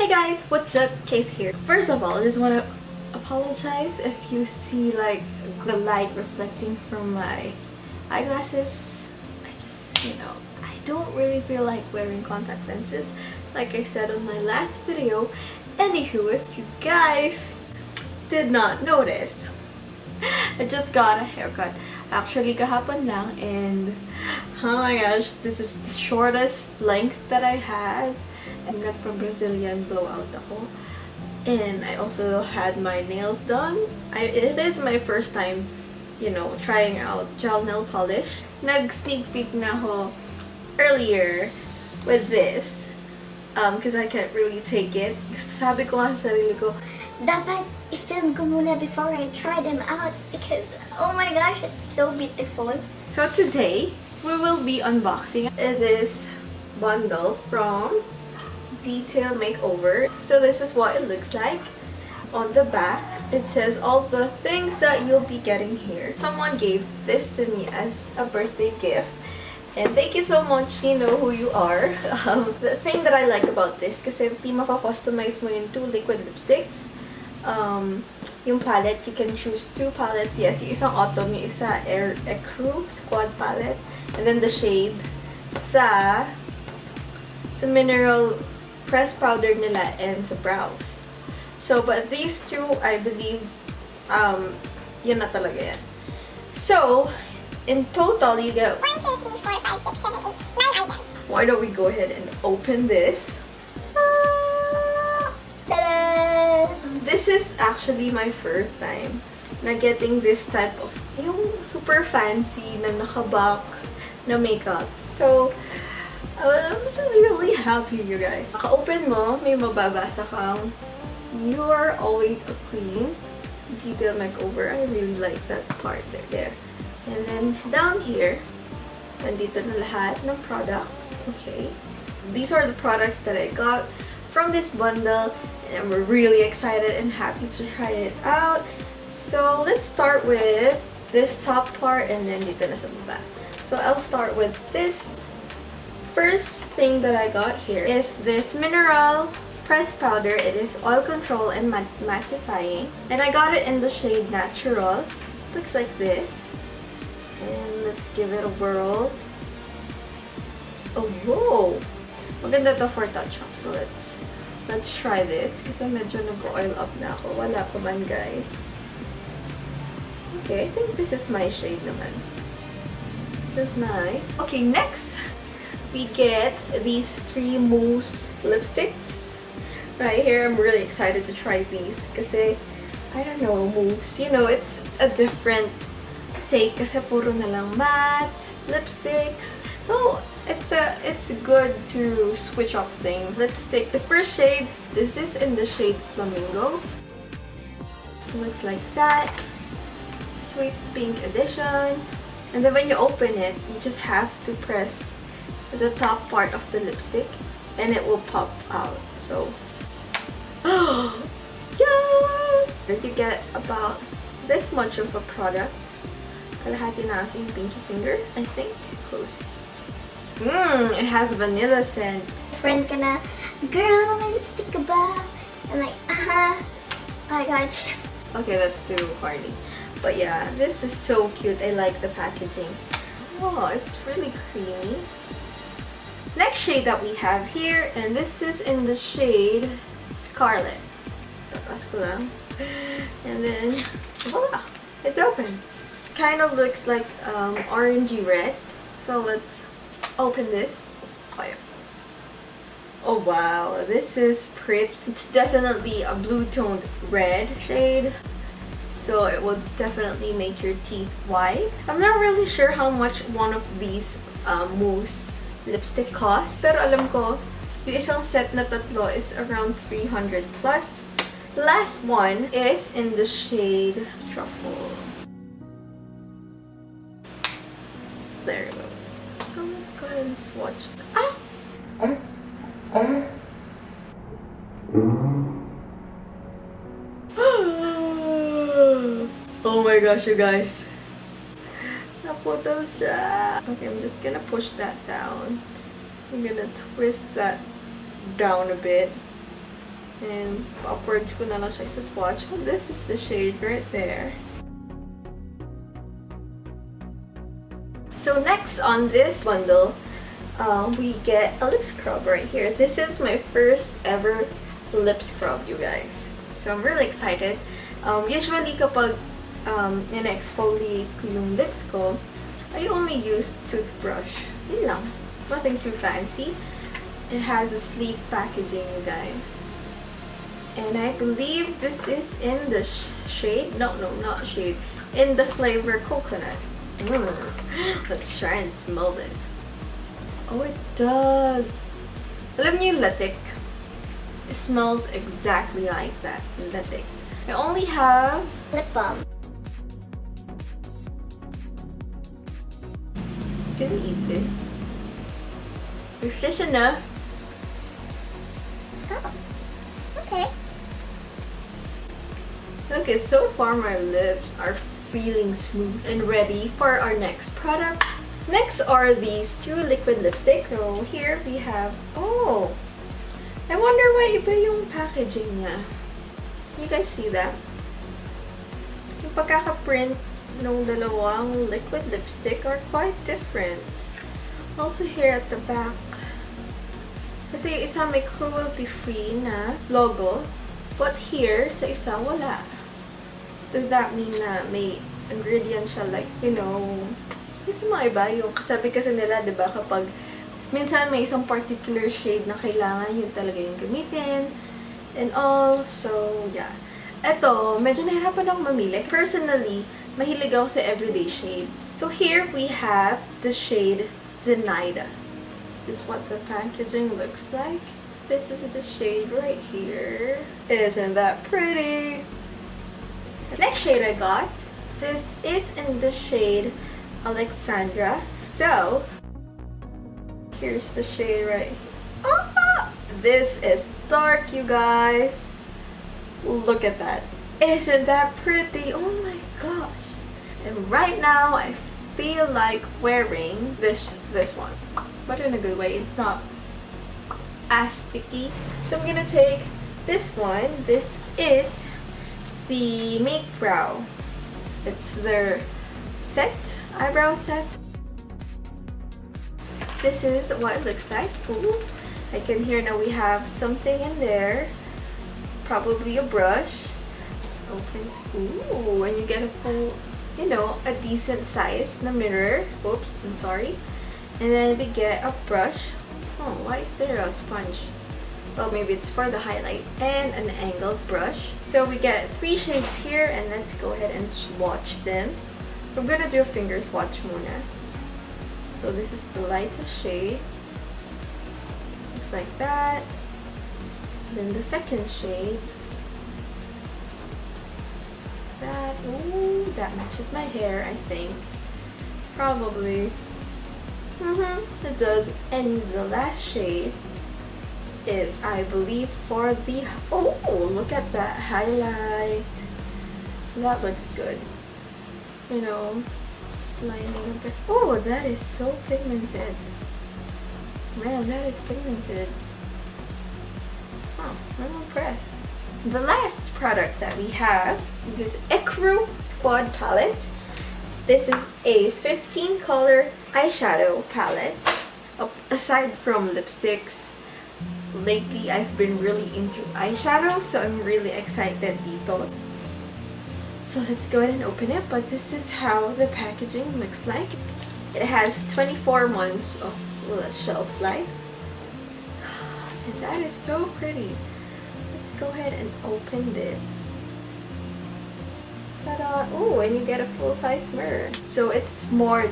Hey guys, what's up? Kate here. First of all, I just want to apologize if you see like the light reflecting from my eyeglasses. I don't really feel like wearing contact lenses like I said on my last video. Anywho, if you guys did not notice, I just got a haircut. Actually, kahapon lang, and oh my gosh, this is the shortest length that I had. And nagpa-Brazilian blowout ako. And I also had my nails done. It is my first time, trying out gel nail polish. Nag-sneak peek na ako earlier with this. Because I can't really take it. Sabi ko nga sa sarili ko, dapat i-film ko muna before I try them out because, oh my gosh, it's so beautiful. So today, we will be unboxing this bundle from Detail Makeover. So this is what it looks like. On the back, it says all the things that you'll be getting here. Someone gave this to me as a birthday gift. And thank you so much, you know who you are. The thing that I like about this, kasi di maka-customize mo yung 2 liquid lipsticks. Yung palette, you can choose 2 palettes. Yes, yung isang autumn, yung isa Ecru Squad palette. And then the shade sa mineral press powder nila and sa brows. So, but these 2, I believe, yun na talaga yan. So, in total, you get 1, 2, 3, 4, 5, 6, 7, 8, 9 items. Why don't we go ahead and open this? Ta-da! This is actually my first time na getting this type of, yung super fancy na naka-box na makeup. So, I'm just really happy, you guys. Maka-open mo, may mababasa kang, "You are always a queen." Detail Makeover. I really like that part there. And then down here, nandito na lahat ng products. Okay. These are the products that I got from this bundle, and I'm really excited and happy to try it out. So let's start with this top part, and then dito na sa baba. So I'll start with this. First thing that I got here is this mineral press powder. It is oil control and mattifying. And I got it in the shade Natural. It looks like this. And let's give it a whirl. Oh, whoa! Maganda to for touch-up. So let's try this. Kasi medyo nag-oil up na ako. Wala pa man, guys. Okay, I think this is my shade naman. Just nice. Okay, next, we get these 3 mousse lipsticks. Right here, I'm really excited to try these. Kasi, I don't know, mousse. It's a different take. Kasi puro na lang matte lipsticks. So, it's good to switch up things. Let's take the first shade. This is in the shade Flamingo. It looks like that. Sweet pink edition. And then when you open it, you just have to press the top part of the lipstick and it will pop out. So, yes! You get about this much of a product. Kalahati na aking pinky finger, I think. Close. It has vanilla scent. Friend ka na, girl, may lipstick ka ba? I'm like, oh my gosh. Okay, that's too corny. But yeah, this is so cute. I like the packaging. Oh, it's really creamy. Next shade that we have here, and this is in the shade Scarlet. Tatas ko lang. And then, voila! It's open. Kind of looks like orangey red. So let's open this. Oh wow, this is pretty. It's definitely a blue-toned red shade. So it would definitely make your teeth white. I'm not really sure how much one of these mousse lipstick cost, pero alam ko yung isang set na tatlo is around 300 plus. The last one is in the shade Truffle. There you go. So let's go ahead and swatch. Oh my gosh, you guys. Naputol siya. Okay, I'm just gonna push that down. I'm gonna twist that down a bit. And upwards ko na lang siya sa swatch. Oh, this is the shade right there. So next on this bundle, we get a lip scrub right here. This is my first ever lip scrub, you guys. So I'm really excited. Usually kapag in-exfoliate ko yung lips ko, I only use toothbrush. Yun lang. Nothing too fancy. It has a sleek packaging, you guys. And I believe this is in the shade, no, not shade, in the flavor coconut. Let's try and smell this. Oh, it does. Alam niyo yung latik? It smells exactly like that, latik. I only have Lip balm. Can we eat this? Is this enough? Oh. Okay. Okay, so far my lips are feeling smooth and ready for our next product. Next are these two liquid lipsticks. So here we have, oh, I wonder why iba yung packaging niya. You guys see that? Yung pagkaka-print ng dalawang liquid lipstick are quite different. Also here at the back, kasi yung isa may cruelty-free na logo, but here sa isa wala. Does that mean na may ingredient siya like, you know, kasi mga iba yung kasabi kasi nila, diba, kapag minsan may isang particular shade na kailangan yun talaga yung gamitin and all. So, yeah. Eto, medyo nahirapan akong mamili. Personally, mahilig ako sa everyday shades. So, here we have the shade Zenaida. This is what the packaging looks like. This is the shade right here. Isn't that pretty? The next shade I got, this is in the shade Alexandra. So, here's the shade right here. Ah! This is dark, you guys. Look at that. Isn't that pretty? Oh my gosh. And right now, I feel like wearing this one. But in a good way. It's not as sticky. So I'm gonna take this one. This is the Make Brow. It's their set, eyebrow set. This is what it looks like. Ooh, I can hear now we have something in there. Probably a brush. Let's open. Ooh, and you get a full, you know, a decent size na mirror. Oops, I'm sorry. And then we get a brush. Oh, why is there a sponge? Well, maybe it's for the highlight. And an angled brush. So we get 3 shades here, and let's go ahead and swatch them. I'm gonna do a finger swatch muna. So this is the lightest shade. Looks like that. Then the second shade. That, ooh, that matches my hair, I think. Probably. It does. And the last shade is, I believe, for the, oh, look at that highlight. That looks good. You know, just lining up it. Oh, that is so pigmented. Man, that is pigmented. Huh, I'm impressed. The last product that we have is this Ecru Squad palette. This is a 15 color eyeshadow palette. Aside from lipsticks, lately I've been really into eyeshadow, so I'm really excited dito. So let's go ahead and open it, but this is how the packaging looks like. It has 24 months of shelf life. And that is so pretty. Let's go ahead and open this. Ta-da! Oh, and you get a full-size mirror. So it's more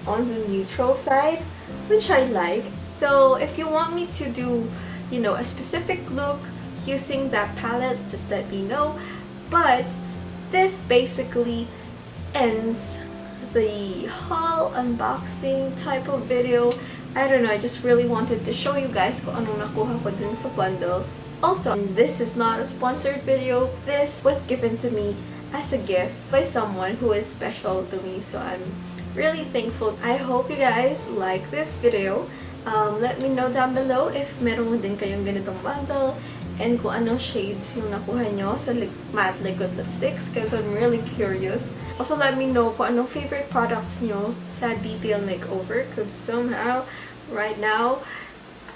on the neutral side, which I like. So if you want me to do, you know, a specific look using that palette, just let me know. But this basically ends the haul unboxing type of video. I don't know, I just really wanted to show you guys kung anong nakuha ko dun sa bundle. Also, this is not a sponsored video. This was given to me as a gift by someone who is special to me, so I'm really thankful. I hope you guys like this video. Let me know down below if meron din kayong ganitong bundle, and kung anong shades yung nakuha nyo sa matte liquid lipsticks because I'm really curious. Also, let me know kung anong favorite products nyo sa Detail Makeover because somehow, right now,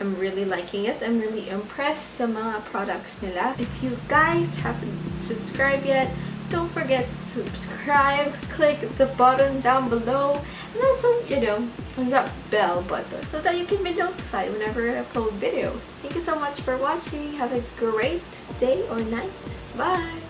I'm really liking it. I'm really impressed sa mga products nila. If you guys haven't subscribed yet, don't forget to subscribe. Click the button down below. And also, you know, on that bell button so that you can be notified whenever I upload videos. Thank you so much for watching. Have a great day or night. Bye!